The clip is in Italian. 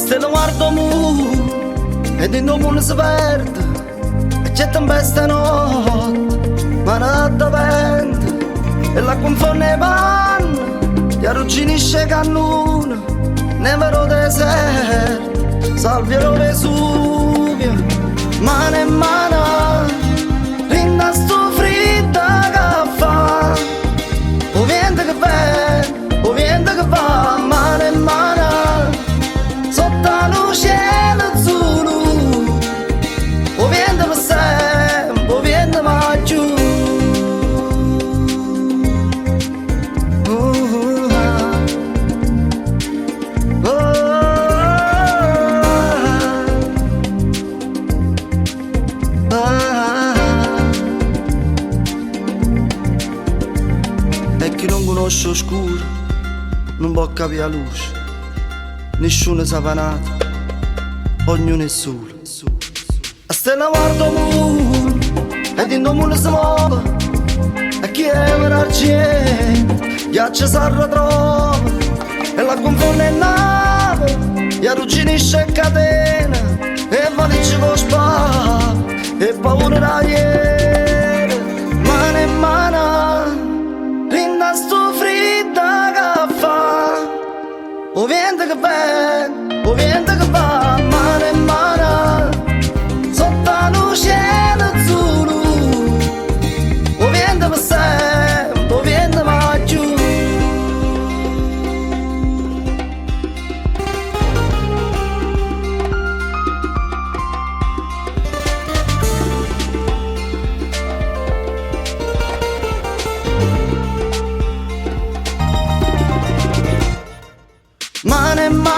stelle guardo mu ed in un mondo si perde e c'è tempesta notte ma nada vento e la confonde panna ti arrugginisce cannone nevero deserto salviero Vesuvio mano in mano rinda sto fritta che fa o vento che va o vento che va mano in mano sotto lo cielo azzurro o vento per sempre o vento mai giù. E chi non conosce oscuro non può capire la luce, nessuno è sapanato, ognuno è solo. A stella guardo mondo ed in mondo si muove e chi è l'argento ghiaccia si ritrova e la confonde in nave e arrugginisce catena e valigia con spalla e paura da ieri mano in mano rinda sto fritta che fa o vento che va o vento che va mano in mano sotto lo cielo azzurro o vento per sempre o vento mai giù. Mano in mano